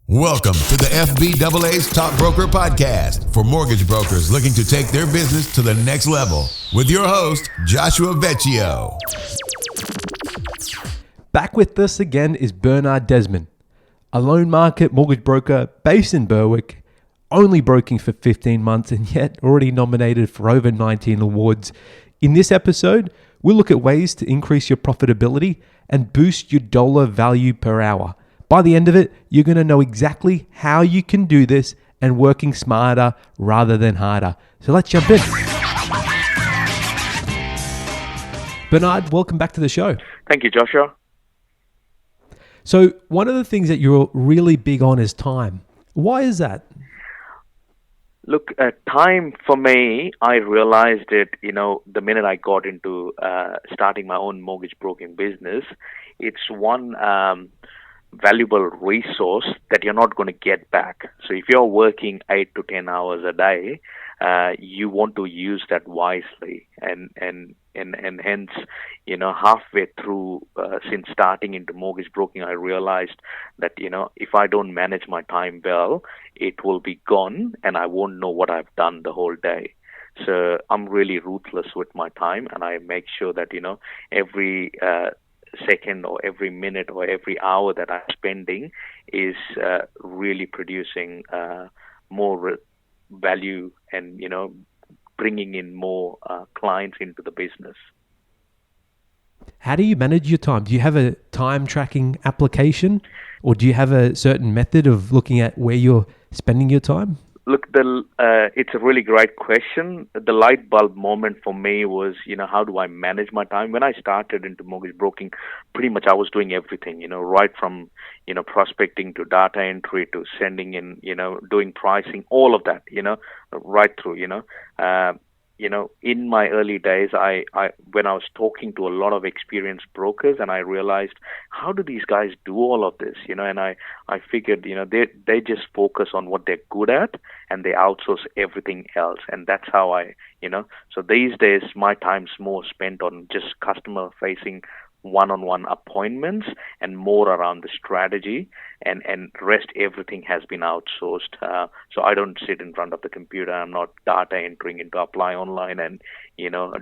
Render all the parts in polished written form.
Welcome to the FBAA's Top Broker Podcast for mortgage brokers looking to take their business to the next level with your host, Joshua Vecchio. Back with us again is Bernard Desmond, a loan market mortgage broker based in Berwick, only broking for 15 months and yet already nominated for over 19 awards. In this episode, we'll look at ways to increase your profitability and boost your dollar value per hour. By the end of it, you're going to know exactly how you can do this and working smarter rather than harder. So let's jump in. Bernard, welcome back to the show. Thank you, Joshua. So one of the things that you're really big on is time. Why is that? Look, time for me, I realized it, the minute I got into starting my own mortgage broking business. It's one valuable resource that you're not going to get back. So if you're working 8 to 10 hours a day, you want to use that wisely. And hence, halfway through, since starting into mortgage broking, I realized that, if I don't manage my time well, it will be gone and I won't know what I've done the whole day. So I'm really ruthless with my time, and I make sure that, every second or every minute or every hour that I'm spending is really producing more value and, bringing in more clients into the business. How do you manage your time? Do you have a time tracking application, or do you have a certain method of looking at where you're spending your time? Look, it's a really great question. The light bulb moment for me was, how do I manage my time? When I started into mortgage broking, pretty much I was doing everything, right from, prospecting to data entry to sending in, doing pricing, all of that, right through, in my early days, when I was talking to a lot of experienced brokers, and I realized, how do these guys do all of this? And I figured, they just focus on what they're good at and they outsource everything else. And that's how so these days, my time's more spent on just customer facing one-on-one appointments and more around the strategy, and rest everything has been outsourced. So I don't sit in front of the computer. I'm not data entering into apply online and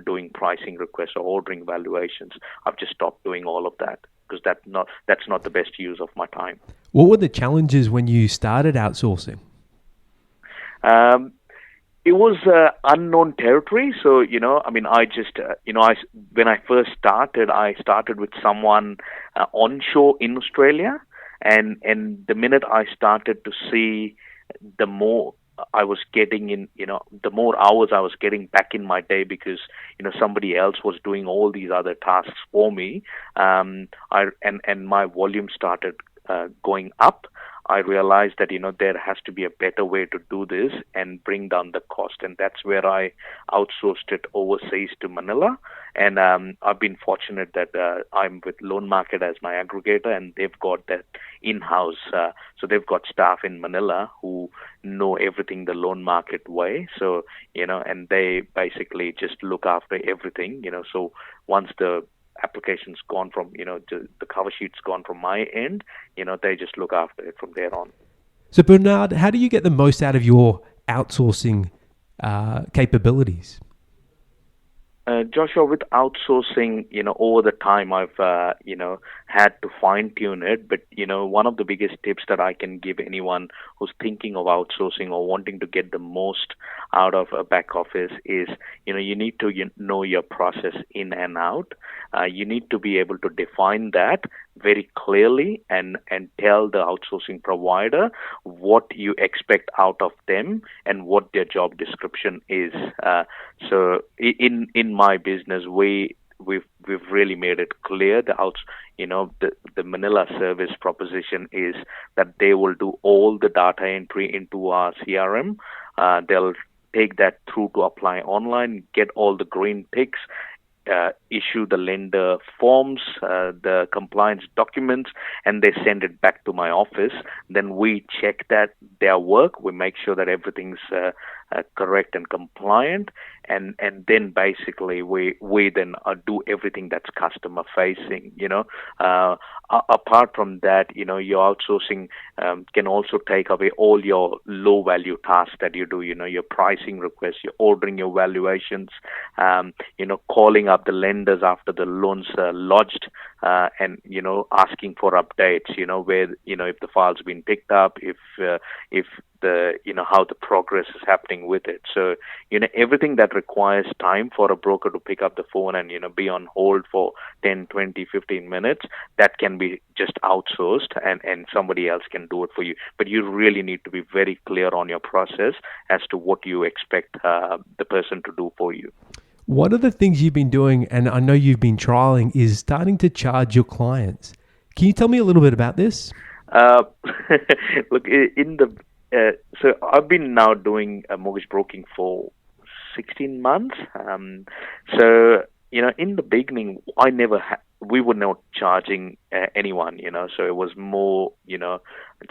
doing pricing requests or ordering valuations. I've just stopped doing all of that because that's not the best use of my time. What were the challenges when you started outsourcing? It was unknown territory. So, I just, when I first started, I started with someone onshore in Australia. And the minute I started to see, the more I was getting in, the more hours I was getting back in my day because, somebody else was doing all these other tasks for me. And my volume started going up. I realized that, there has to be a better way to do this and bring down the cost. And that's where I outsourced it overseas to Manila. And I've been fortunate that I'm with Loan Market as my aggregator, and they've got that in-house. So they've got staff in Manila who know everything the loan market way. So, and they basically just look after everything, so once the application's gone from, the cover sheet's gone from my end, they just look after it from there on. So Bernard, how do you get the most out of your outsourcing capabilities? Joshua, with outsourcing, over the time I've, had to fine tune it. But, one of the biggest tips that I can give anyone who's thinking of outsourcing or wanting to get the most out of a back office is, you need to know your process in and out. You need to be able to define that very clearly and tell the outsourcing provider what you expect out of them and what their job description is. So in my business, we've really made it clear the Manila service proposition is that they will do all the data entry into our CRM. They'll take that through to apply online, get all the green ticks, issue the lender forms, the compliance documents, and they send it back to my office. Then we check that their work. We make sure that everything's correct and compliant, and then basically we then do everything that's customer facing. Apart from that, your outsourcing can also take away all your low value tasks that you do. Your pricing requests, your ordering, your valuations, calling up the lenders after the loans lodged, and asking for updates. Where if the file's been picked up, if the how the progress is happening with it. So everything that requires time for a broker to pick up the phone and be on hold for 10, 20, 15 minutes, that can be just outsourced, and somebody else can do it for you. But you really need to be very clear on your process as to what you expect the person to do for you. One of the things you've been doing, and I know you've been trialing, is starting to charge your clients. Can you tell me a little bit about this? Look, so I've been now doing mortgage broking for 16 months. So in the beginning, we were not charging anyone. So it was more,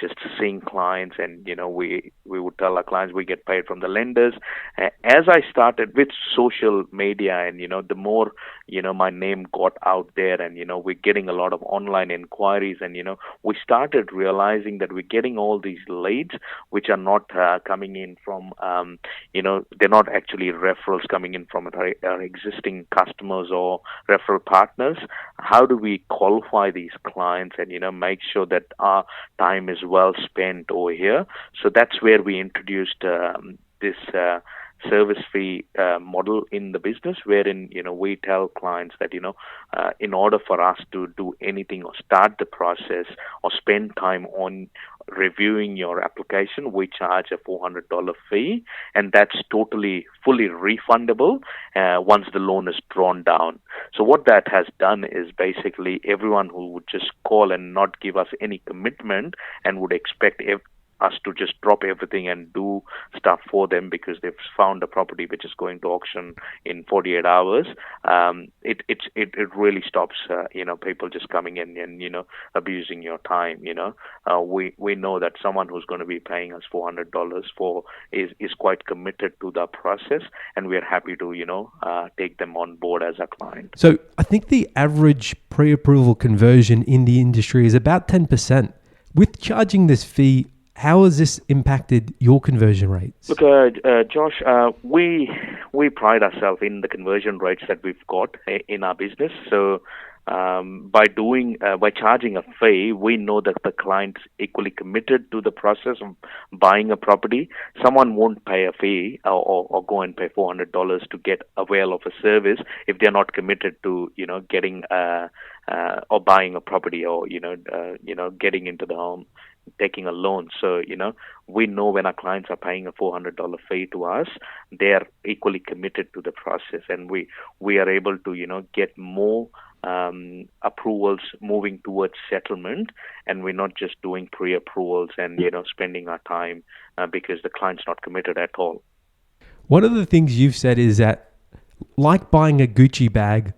just seeing clients, and we would tell our clients we get paid from the lenders. As I started with social media, and the more my name got out there, and we're getting a lot of online inquiries, and we started realizing that we're getting all these leads which are not coming in from they're not actually referrals coming in from our existing customers or referral partners. How do we qualify these clients and make sure that our time is well spent over here? So that's where we introduced this service fee model in the business, wherein we tell clients that in order for us to do anything or start the process or spend time on reviewing your application, we charge a $400 fee, and that's totally fully refundable once the loan is drawn down. So what that has done is basically everyone who would just call and not give us any commitment and would expect us to just drop everything and do stuff for them because they've found a property which is going to auction in 48 hours, it really stops people just coming in and abusing your time. We know that someone who's going to be paying us $400 is quite committed to the process, and we're happy to take them on board as a client. So I think the average pre-approval conversion in the industry is about 10%. With charging this fee, how has this impacted your conversion rates? Look, Josh, we pride ourselves in the conversion rates that we've got in our business. So by charging a fee, we know that the client's equally committed to the process of buying a property. Someone won't pay a fee or go and pay $400 to get avail of a service if they're not committed to getting or buying a property or getting into the home, taking a loan. So we know when our clients are paying a $400 fee to us, they are equally committed to the process, and we are able to get more approvals moving towards settlement, and we're not just doing pre-approvals and spending our time because the client's not committed at all. One of the things you've said is that, like buying a Gucci bag,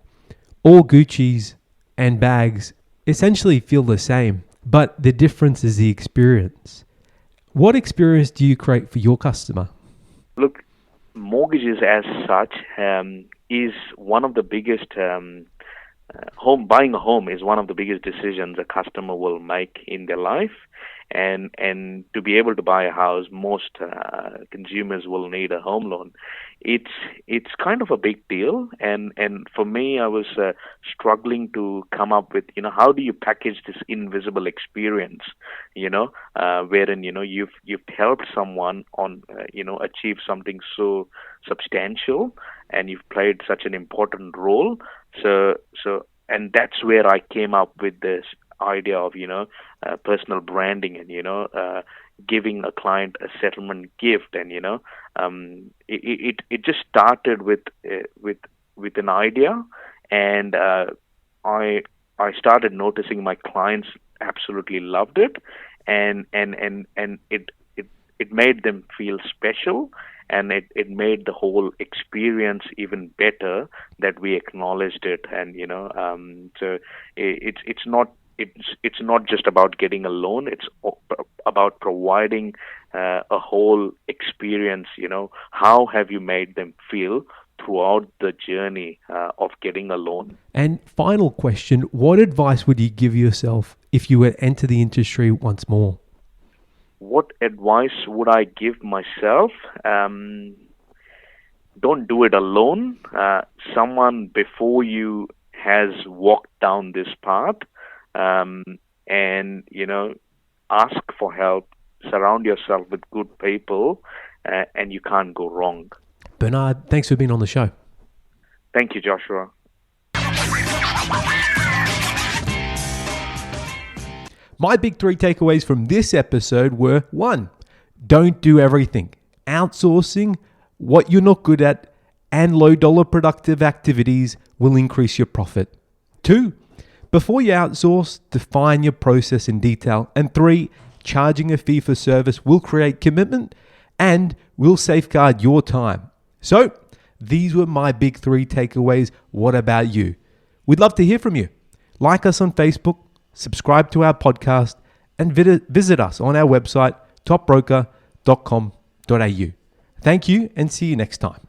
all Gucci's and bags essentially feel the same, but the difference is the experience. What experience do you create for your customer? Look, mortgages as such is one of the biggest buying a home is one of the biggest decisions a customer will make in their life, and to be able to buy a house, most consumers will need a home loan. It's kind of a big deal, and for me, I was struggling to come up with how do you package this invisible experience, wherein you've helped someone on achieve something so substantial, and you've played such an important role. And that's where I came up with this idea of personal branding and giving a client a settlement gift, and it just started with an idea, and I started noticing my clients absolutely loved it, and it made them feel special, and it made the whole experience even better that we acknowledged it. And so it's not it's not just about getting a loan. It's about providing a whole experience. How have you made them feel throughout the journey of getting a loan? And final question, what advice would you give yourself if you were to enter the industry once more? What advice would I give myself? Don't do it alone. Someone before you has walked down this path, and ask for help. Surround yourself with good people, and you can't go wrong. Bernard, thanks for being on the show. Thank you, Joshua. My big 3 takeaways from this episode were: 1, don't do everything. Outsourcing what you're not good at and low dollar productive activities will increase your profit. 2, before you outsource, define your process in detail. And 3, charging a fee for service will create commitment and will safeguard your time. So these were my big 3 takeaways. What about you? We'd love to hear from you. Like us on Facebook, subscribe to our podcast, and visit us on our website, topbroker.com.au. Thank you, and see you next time.